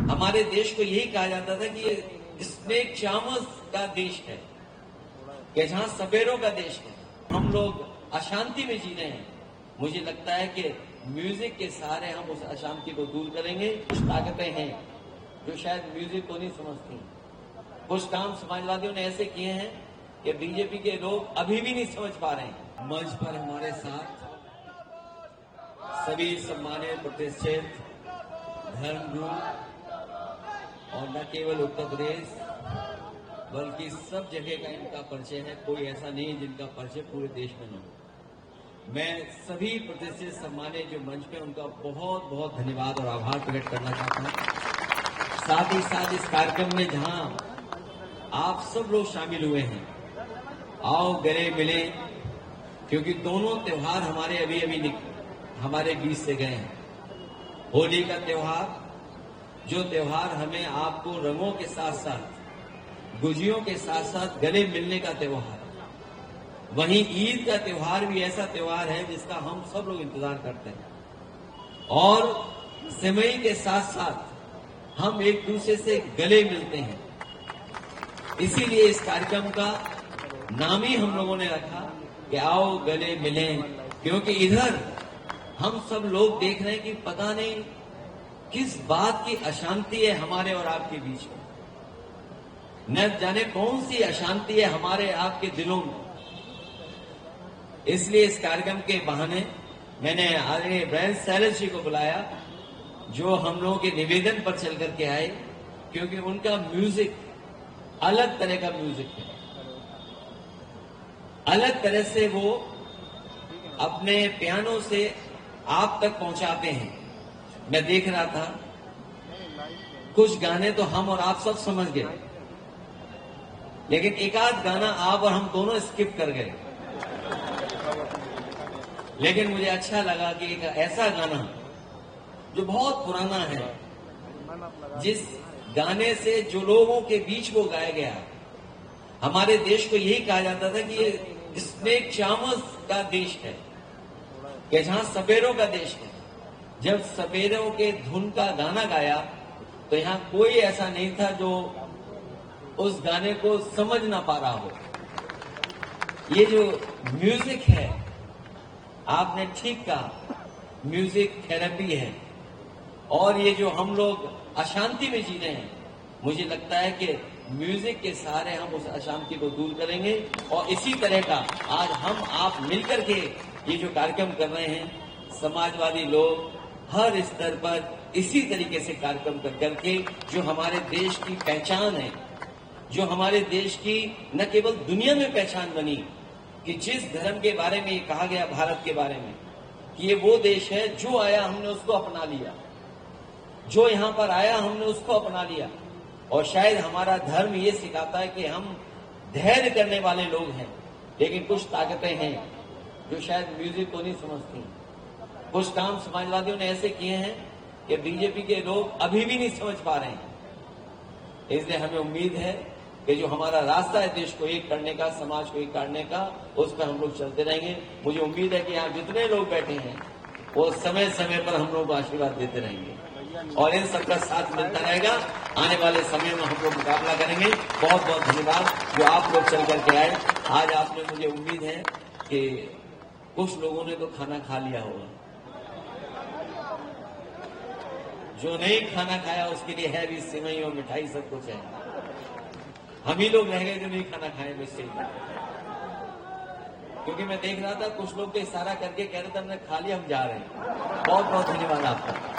हमारे देश को यही कहा जाता था कि ये स्नेक चार्मर्स का देश है, कि जहां सपेरों का देश है। हम लोग अशांति में जी रहे हैं। मुझे लगता है कि म्यूजिक के सहारे हम उस अशांति को दूर करेंगे। कुछ ताकतें हैं जो शायद म्यूजिक को नहीं समझती। कुछ काम समाजवादियों ने ऐसे किए हैं कि बीजेपी के लोग अभी भी नहीं समझ पा रहे हैं। मंच पर हमारे साथ सभी सम्मानित प्रतिष्ठित धर्मगुरु और न केवल उत्तर प्रदेश बल्कि सब जगह का इनका परिचय है। कोई ऐसा नहीं है जिनका परिचय पूरे देश में न हो। मैं सभी प्रतिष्ठित सम्मानित जो मंच पे उनका बहुत बहुत धन्यवाद और आभार प्रकट करना चाहता हूं। साथ ही साथ इस कार्यक्रम में जहां आप सब लोग शामिल हुए हैं, आओ गले मिले, क्योंकि दोनों त्योहार हमारे अभी हमारे बीच से गए हैं। होली का त्योहार, जो त्योहार हमें आपको रंगों के साथ साथ गुजियों के साथ साथ गले मिलने का त्योहार। वहीं ईद का त्योहार भी ऐसा त्योहार है जिसका हम सब लोग इंतजार करते हैं, और सिमई के साथ साथ हम एक दूसरे से गले मिलते हैं। इसीलिए इस कार्यक्रम का नाम ही हम लोगों ने रखा कि आओ गले मिलें, क्योंकि इधर हम सब लोग देख रहे हैं कि पता नहीं किस बात की अशांति है हमारे और आपके बीच में। न जाने कौन सी अशांति है हमारे आपके दिलों में। इसलिए इस कार्यक्रम के बहाने मैंने आदरणीय ब्रायन सैलज जी को बुलाया, जो हम लोगों के निवेदन पर चल करके आए, क्योंकि उनका म्यूजिक अलग तरह का म्यूजिक है। अलग तरह से वो अपने पियानो से आप तक पहुंचाते हैं। मैं देख रहा था कुछ गाने तो हम और आप सब समझ गए, लेकिन एक आध गाना आप और हम दोनों स्किप कर गए। लेकिन मुझे अच्छा लगा कि एक ऐसा गाना जो बहुत पुराना है, जिस गाने से जो लोगों के बीच वो गाया गया। हमारे देश को यही कहा जाता था कि ये स्नेक चार्मर्स का देश है, कि जहां सपेरों का देश है। जब सपेरों के धुन का गाना गाया तो यहां कोई ऐसा नहीं था जो उस गाने को समझ ना पा रहा हो। ये जो म्यूजिक है, आपने ठीक कहा, म्यूजिक थेरेपी है। और ये जो हम लोग अशांति में जी रहे हैं, मुझे लगता है कि म्यूजिक के सहारे हम उस अशांति को दूर करेंगे। और इसी तरह का आज हम आप मिलकर के ये जो कार्यक्रम कर रहे हैं, समाजवादी लोग हर स्तर पर इसी तरीके से कार्यक्रम करके जो हमारे देश की पहचान है, जो हमारे देश की न केवल दुनिया में पहचान बनी, कि जिस धर्म के बारे में ये कहा गया भारत के बारे में कि ये वो देश है जो आया हमने उसको अपना लिया, जो यहां पर आया हमने उसको अपना लिया। और शायद हमारा धर्म ये सिखाता है कि हम धैर्य करने वाले लोग हैं। लेकिन कुछ ताकतें हैं जो शायद म्यूजिक को नहीं समझती। कुछ काम समाजवादियों ने ऐसे किए हैं कि बीजेपी के लोग अभी भी नहीं समझ पा रहे हैं। इसलिए हमें उम्मीद है कि जो हमारा रास्ता है देश को एक करने का, समाज को एक करने का, उस पर हम लोग चलते रहेंगे। मुझे उम्मीद है कि यहाँ जितने लोग बैठे हैं वो समय समय पर हम लोग को आशीर्वाद देते रहेंगे, और इन सबका साथ मिलता रहेगा। आने वाले समय में हम लोग मुकाबला करेंगे। बहुत बहुत धन्यवाद जो आप लोग चल करके आए। आज आपने, मुझे उम्मीद है कि कुछ लोगों ने तो खाना खा लिया होगा, जो नहीं खाना खाया उसके लिए है भी सिवई और मिठाई सब कुछ है। हम ही लोग रह गए जो नहीं खाना खाए मुझसे, क्योंकि मैं देख रहा था कुछ लोग तो इशारा करके कह रहे थे हमने खा लिया, हम जा रहे हैं। बहुत बहुत धन्यवाद आपका।